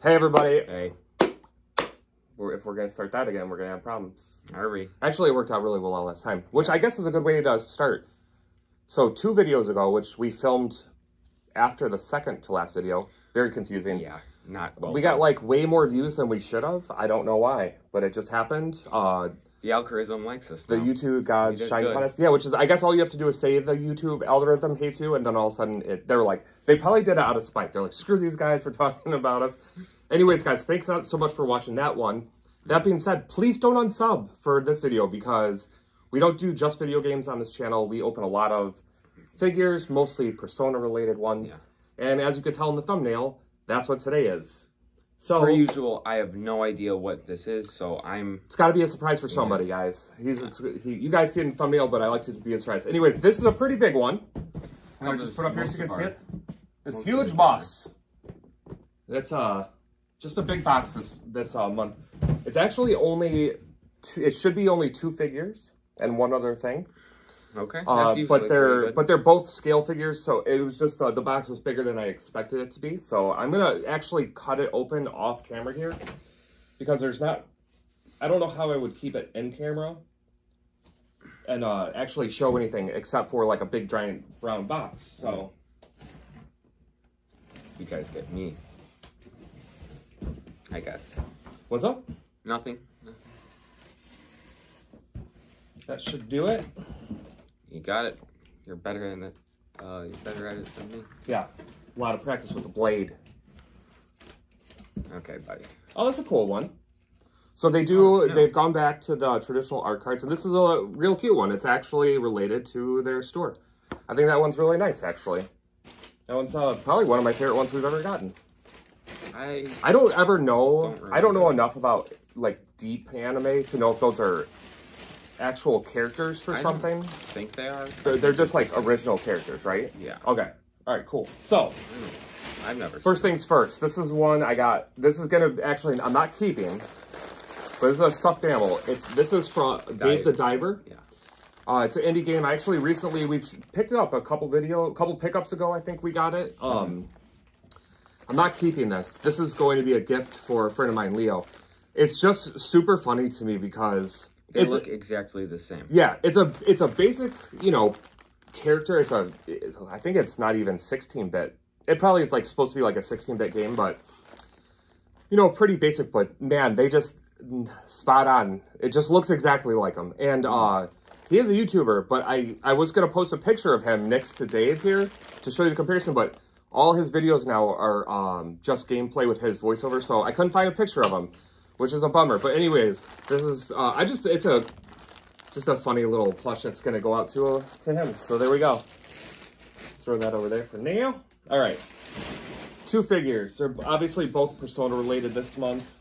Hey, everybody. Hey. If we're going to start that again, we're going to have problems. Are we? Actually, it worked out really well last time, which I guess is a good way to start. So 2 videos ago, which we filmed after the second to last video, very confusing. Yeah, not well. We got like way more views than we should have. I don't know why, but it just happened. The algorithm likes us The now. YouTube gods shine upon us. Yeah, which is, I guess all you have to do is say the YouTube algorithm hates you, and then all of a sudden, they're like, they probably did it out of spite. They're like, screw these guys for talking about us. Anyways, guys, thanks so much for watching that one. That being said, please don't unsub for this video, because we don't do just video games on this channel. We open a lot of figures, mostly Persona-related ones. Yeah. And as you could tell in the thumbnail, that's what today is. So, per usual, I have no idea what this is, so it's got to be a surprise for somebody, guys. You guys see it in the thumbnail, but I like to be a surprise. Anyways, this is a pretty big one. I'm going to just put up here so you can see it. This huge boss. That's just a big box this month. It's actually only it should be only 2 figures and one other thing. Okay. But they're both scale figures, so it was just the box was bigger than I expected it to be. So I'm gonna actually cut it open off camera here, because I don't know how I would keep it in camera and actually show anything except for like a big giant brown box. So you guys get me, I guess. What's up? Nothing. That should do it. You got it. You're better at it. You're better at it than me. Yeah, a lot of practice with the blade. Okay, buddy. Oh, that's a cool one. So they've gone back to the traditional art cards, and this is a real cute one. It's actually related to their store. I think that one's really nice, actually. That one's probably one of my favorite ones we've ever gotten. I don't ever know. I don't know enough about like deep anime to know if those are actual characters for something. I think they are. They're just like original characters, right? Yeah. Okay. All right, cool. So, I've never first things first. This is one I got. This is going to actually, I'm not keeping, but this is a stuffed animal. This is from Dave the Diver. Yeah. It's an indie game. We picked it up a couple pickups ago, I think we got it. I'm not keeping this. This is going to be a gift for a friend of mine, Leo. It's just super funny to me because they look exactly the same. Yeah, it's a basic, character. I think it's not even 16-bit. It probably is like supposed to be like a 16-bit game, but pretty basic. But man, they just spot on. It just looks exactly like him. And he is a YouTuber, but I was gonna post a picture of him next to Dave here to show you the comparison, but all his videos now are just gameplay with his voiceover, so I couldn't find a picture of him, which is a bummer. But anyways, this is it's just a funny little plush that's gonna go out to him. So there we go. Throw that over there for now. All right, 2 figures. They're obviously both Persona related this month.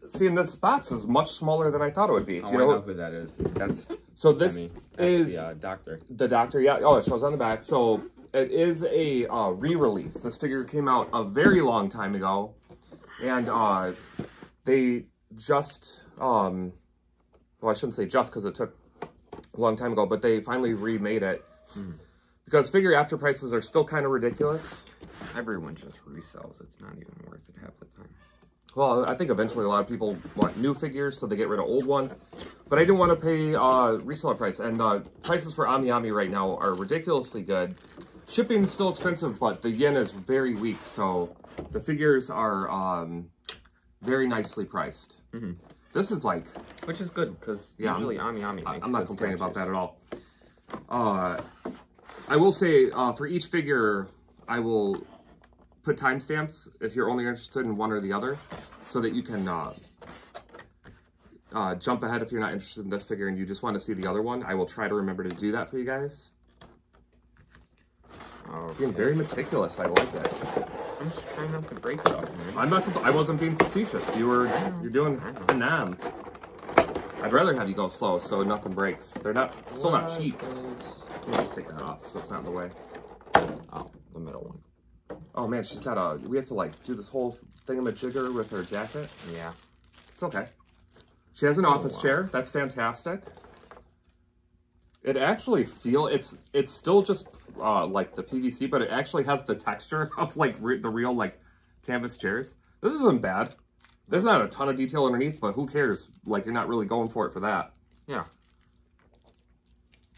Seeing this box is much smaller than I thought it would be. Do you know who that is? That's the doctor. The doctor, yeah. Oh, it shows on the back. So it is a re-release. This figure came out a very long time ago, and they just well, I shouldn't say just because it took a long time ago, but they finally remade it because figure after prices are still kind of ridiculous. Everyone just resells. It's not even worth it half the time. Well, I think eventually a lot of people want new figures, so they get rid of old ones. But I didn't want to pay reseller price, and prices for Ami right now are ridiculously good. Shipping is still expensive, but the yen is very weak, so the figures are very nicely priced. This is like... Which is good, because usually Ami makes I'm not complaining about that at all. I will say, for each figure, I will put timestamps if you're only interested in one or the other, so that you can jump ahead if you're not interested in this figure and you just want to see the other one. I will try to remember to do that for you guys. Being very meticulous, I like it. I'm just trying not to break stuff, man. I wasn't being facetious. You're doing phenomenal. I'd rather have you go slow so nothing breaks. They're still not cheap. Let me just take that off so it's not in the way. Oh, the middle one. Oh man, she's got we have to like do this whole thingamajigger with her jacket. Yeah. It's okay. She has an office chair. That's fantastic. It actually it's still just like the PVC, but it actually has the texture of like the real like canvas chairs. This isn't bad. There's not a ton of detail underneath, but who cares? Like, you're not really going for it for that. Yeah.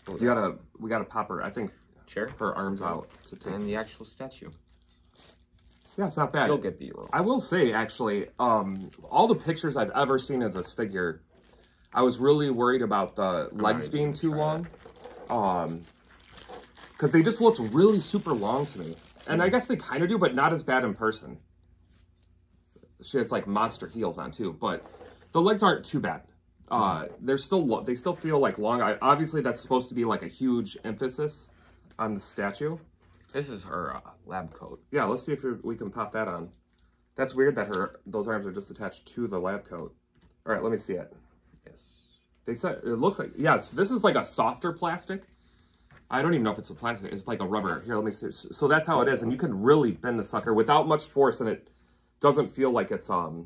We gotta pop her, I think, Chair? her arms out to take. And the actual statue. Yeah, it's not bad. You'll get B-roll. I will say, actually, all the pictures I've ever seen of this figure, I was really worried about the legs being too long. Because they just looked really super long to me. And I guess they kind of do, but not as bad in person. She has, like, monster heels on, too. But the legs aren't too bad. They're still they still feel like long. Obviously, that's supposed to be, like, a huge emphasis on the statue. This is her lab coat. Yeah, let's see if we can pop that on. That's weird that those arms are just attached to the lab coat. All right, let me see it. Yes. They said it looks like, yeah, this is like a softer plastic. I don't even know if it's a plastic. It's like a rubber. Here, let me see. So that's how it is, and you can really bend the sucker without much force, and it doesn't feel like it's gonna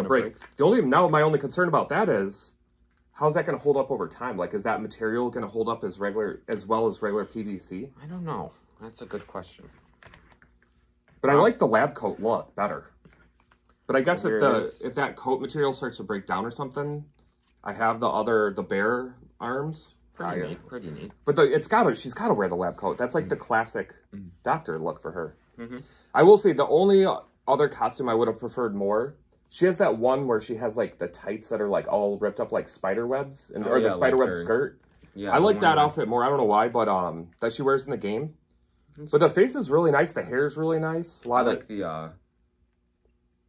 break. My only concern about that is, how's that gonna hold up over time? Like, is that material gonna hold up as well as regular PVC? I don't know. That's a good question. But I like the lab coat look better. But I guess if that coat material starts to break down or something, I have the bare arms. Pretty neat. But she's gotta wear the lab coat. That's like the classic doctor look for her. Mm-hmm. I will say the only other costume I would have preferred more, she has that one where she has like the tights that are like all ripped up like spider webs or the spider web skirt. Yeah, I like that outfit more. I don't know why, but that she wears in the game. But the face is really nice. The hair is really nice. I like the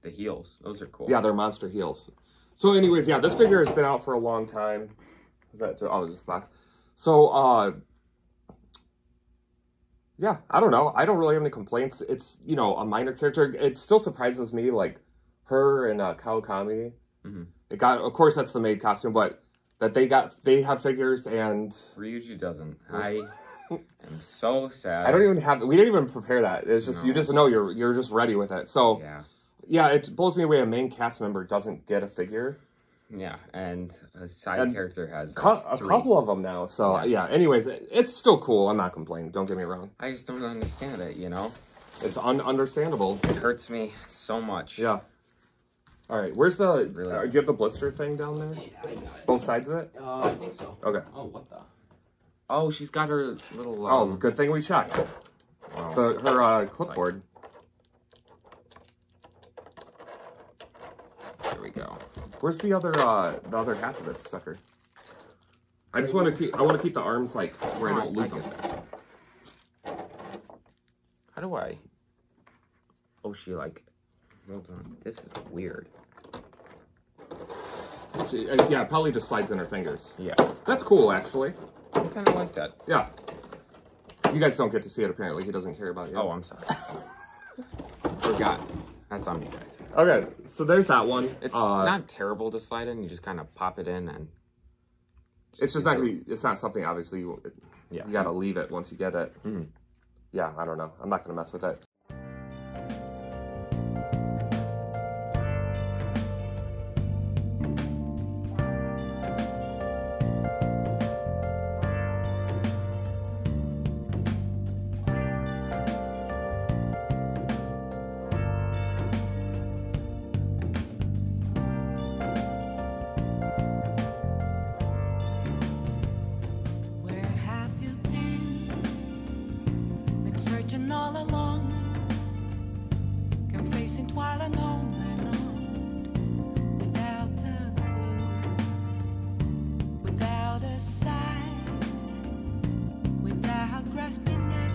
heels. Those are cool. Yeah, they're monster heels. So anyways, yeah, this figure has been out for a long time. Was that? Oh, just last. So, yeah, I don't know. I don't really have any complaints. It's, a minor character. It still surprises me, like, her and Kawakami. Mm-hmm. Of course, that's the maid costume, but that they have figures and... Ryuji doesn't. I am so sad. We didn't even prepare that. It's just, you just know you're just ready with it. So, yeah, it blows me away a main cast member doesn't get a figure. Yeah, and a side character has a couple of them now. So, yeah, anyways, it's still cool. I'm not complaining. Don't get me wrong. I just don't understand it, It's understandable. It hurts me so much. Yeah. All right, where's the... do you have the blister thing down there? Yeah, I got it. Both sides of it? I think so. Okay. Oh, what the? Oh, she's got her little... oh, good thing we checked. Wow. Her clipboard. There we go. Where's the other half of this sucker? I just want to keep the arms like where I don't lose them. How do I? Oh, she like. Hold on. This is weird. Yeah, it probably just slides in her fingers. Yeah. That's cool, actually. I kind of like that. Yeah. You guys don't get to see it, apparently. He doesn't care about you. Oh, I'm sorry. Forgot. That's on me, guys. Okay, so there's that one. It's not terrible to slide in. You just kind of pop it in and... It's just not going to be... It's not something, obviously, you got to leave it once you get it. Mm-hmm. Yeah, I don't know. I'm not going to mess with it. All along, confessing while alone and on, without a clue, without a sign, without grasping it.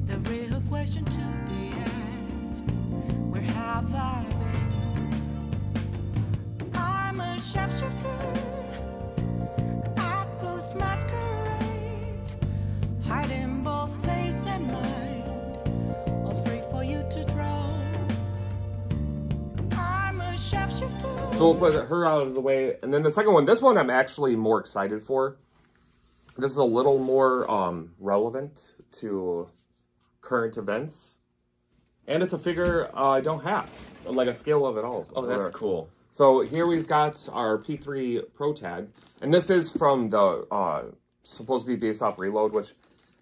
The real question to be asked: where have I been? I'm a sharpshooter at Ghost Masquerade, hiding both face and mind, all free for you to draw. I'm a sharpshooter. So we'll put her out of the way, and then the second one. This one I'm actually more excited for. This is a little more relevant to current events, and it's a figure I don't have, like a scale of it all. Oh, that's cool. So here we've got our P3 Pro Tag, and this is from the supposed to be based off Reload, which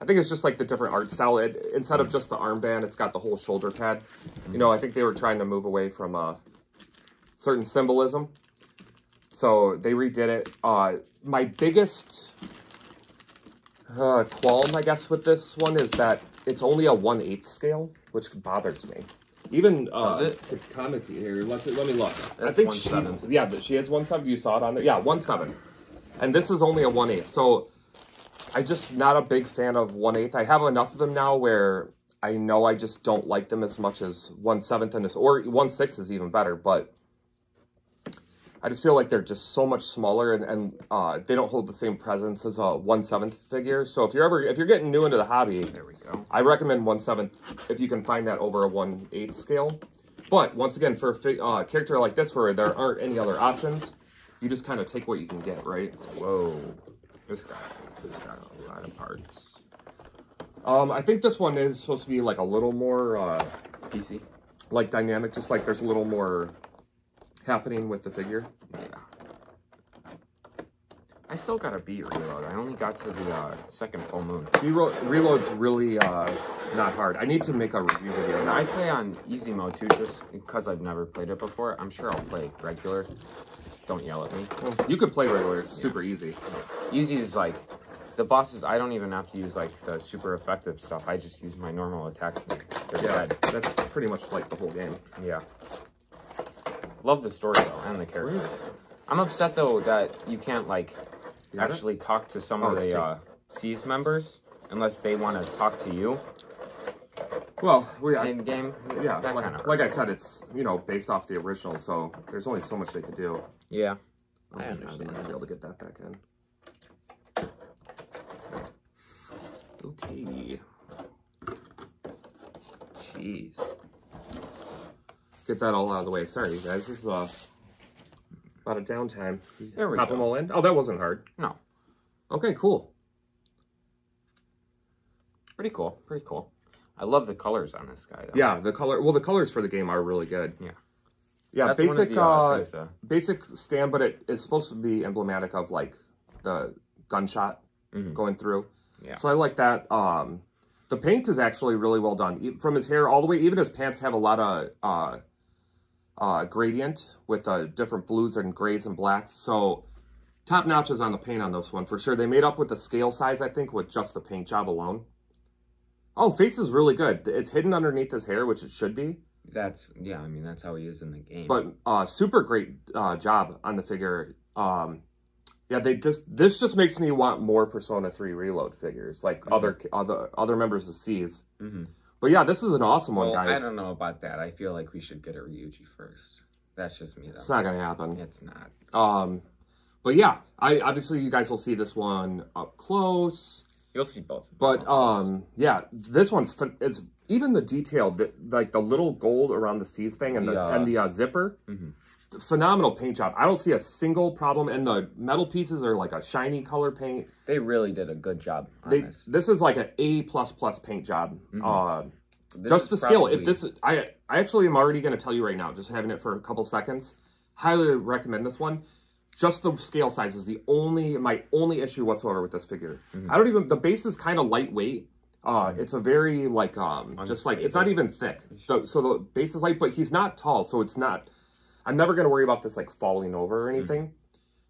I think it's just like the different art style. Instead of just the armband, it's got the whole shoulder pad. You know, I think they were trying to move away from certain symbolism. So they redid it. My biggest qualm, I guess, with this one is that it's only a 1/8 scale, which bothers me. Even to comment here, let me look. That's I think 1/7. yeah, she has 1/7. You saw it on there. Yeah, 1/7. And this is only a 1/8. So I'm just not a big fan of 1/8. I have enough of them now where I know I just don't like them as much as 1/7 and this, or 1/6 is even better. But I just feel like they're just so much smaller, and they don't hold the same presence as a 1/7 figure. So if you're getting new into the hobby, There we go. I recommend 1/7 if you can find that over a 1/8 scale. But once again, for a character like this where there aren't any other options, you just kind of take what you can get, right? Whoa. This got a lot of parts. I think this one is supposed to be like a little more PC. like dynamic, just like there's a little more happening with the figure. Yeah. I still got a beat reload. I only got to the second full moon. Reload's really not hard. I need to make a review video. And I play on easy mode too, just because I've never played it before. I'm sure I'll play regular. Don't yell at me. You could play regular. It's super easy. Easy is like, the bosses, I don't even have to use like the super effective stuff. I just use my normal attacks. They're Yeah, dead. that's pretty much like the whole game. Yeah. Love the story though, and the characters. I'm upset though that you can't like actually talk to some of the C's members unless they want to talk to you Well, in game. yeah, that kind of like I said, it's, you know, based off the original, so there's only so much they could do. Yeah, I I understand. might be able to get that back in. Okay. Jeez. Get that all out of the way. Sorry, guys. This is about a downtime. There we Pop go. them all in. Oh, that wasn't hard. No, Okay, cool. pretty cool. Pretty cool. I love the colors on this guy though. Yeah, the colors for the game are really good. Yeah. Yeah, That's one of basic the, things, basic stand, but it is supposed to be emblematic of like the gunshot going through. Yeah. So I like that. The paint is actually really well done. From his hair all the way, even his pants have a lot of gradient with different blues and grays and blacks. So top notches on the paint on this one for sure. They made up with the scale size, I think, with just the paint job alone. Oh, face is really good. It's hidden underneath his hair, which it should be. yeah, I mean, that's how he is in the game. But super great job on the figure. Yeah, this just makes me want more Persona 3 Reload figures, like other members of C's. But yeah, this is an awesome one, guys. I don't know about that. I feel like we should get a Ryuji first. That's just me, though. It's not gonna happen. It's not. But yeah, obviously you guys will see this one up close. You'll see both. But yeah, this one is even the detail, like the little gold around the C's thing and the zipper. Phenomenal paint job. I don't see a single problem, and the metal pieces are like a shiny color paint. They really did a good job on this. This is like an A++ paint job. Just the skill. If this, I actually am already going to tell you right now, just having it for a couple seconds. Highly recommend this one. Just the scale size is my only issue whatsoever with this figure. The base is kind of lightweight. It's a very like just like, it's not even thick. So the base is light, but he's not tall, so it's not. I'm never going to worry about this like falling over or anything.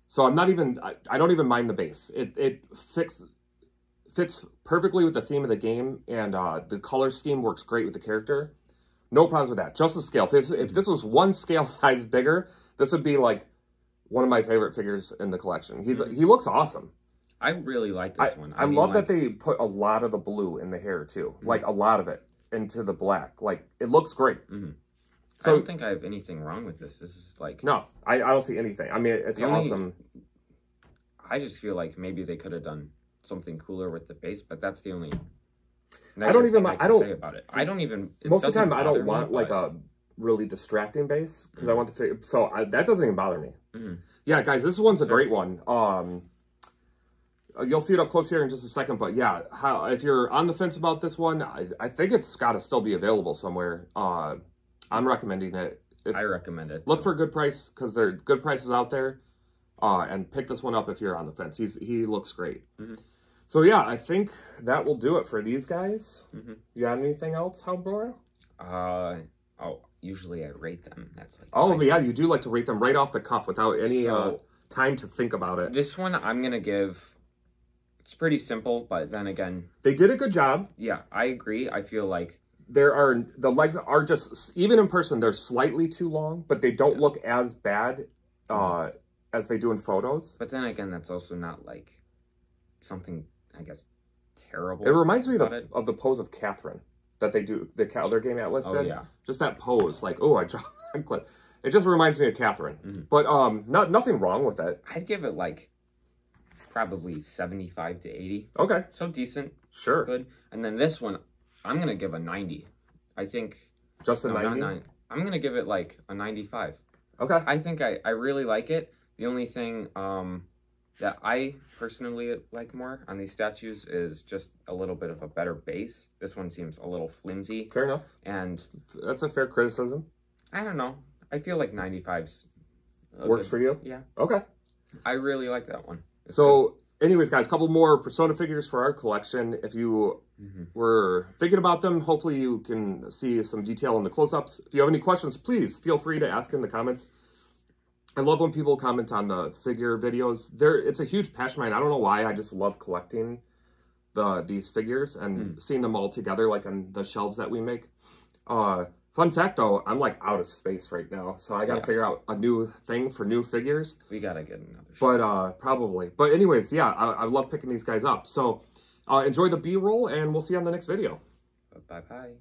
So I'm not even, I don't even mind the base. It fits perfectly with the theme of the game, and the color scheme works great with the character. No problems with that. Just the scale. If this was one scale size bigger, this would be like one of my favorite figures in the collection. He looks awesome. I really like this one. I love that they put a lot of the blue in the hair too. Like a lot of it into the black. Like it looks great. So, I don't think I have anything wrong with this. This is like... No, I don't see anything. I mean, it's awesome. I just feel like maybe they could have done something cooler with the base, but that's the only... I don't even... I don't say about it. I don't even... Most of the time, I don't want like a really distracting base because I want the figure. So that doesn't even bother me. Yeah, guys, this one's a great one. You'll see it up close here in just a second, but yeah, if you're on the fence about this one, I think it's got to still be available somewhere. I'm recommending it. I recommend it. Look for a good price because there are good prices out there, and pick this one up if you're on the fence. He looks great. So yeah, I think that will do it for these guys. Mm-hmm. You got anything else, Halbora? Usually I rate them. That's like. Oh, yeah, you do like to rate them right off the cuff without any time to think about it. This one I'm gonna give. It's pretty simple, but then again, they did a good job. Yeah, I agree. I feel like the legs are just, even in person, they're slightly too long, but they don't look as bad as they do in photos. But then again, that's also not like something, I guess, terrible. It reminds me of the pose of Catherine that they do, the other game Atlas did. Yeah. Just that pose, like, oh, I dropped that clip. It just reminds me of Catherine. Mm-hmm. But nothing wrong with it. I'd give it like probably 75 to 80. Okay. So decent. Sure. Good. And then this one, I'm going to give a 90. I think. Just a 90? I'm going to give it like a 95. Okay. I think I really like it. The only thing that I personally like more on these statues is just a little bit of a better base. This one seems a little flimsy. Fair enough. And that's a fair criticism. I don't know. I feel like 95's works for you? Yeah. Okay. I really like that one. It's so, anyways, guys, a couple more Persona figures for our collection. If you were thinking about them, hopefully you can see some detail in the close-ups. If you have any questions, please feel free to ask in the comments. I love when people comment on the figure videos. It's a huge passion of mine. I don't know why. I just love collecting these figures and seeing them all together, like on the shelves that we make. Fun fact, though, I'm like out of space right now, so I got to figure out a new thing for new figures. We got to get another shelf. But probably. But anyways, yeah, I love picking these guys up. So enjoy the B-roll, and we'll see you on the next video. Bye-bye.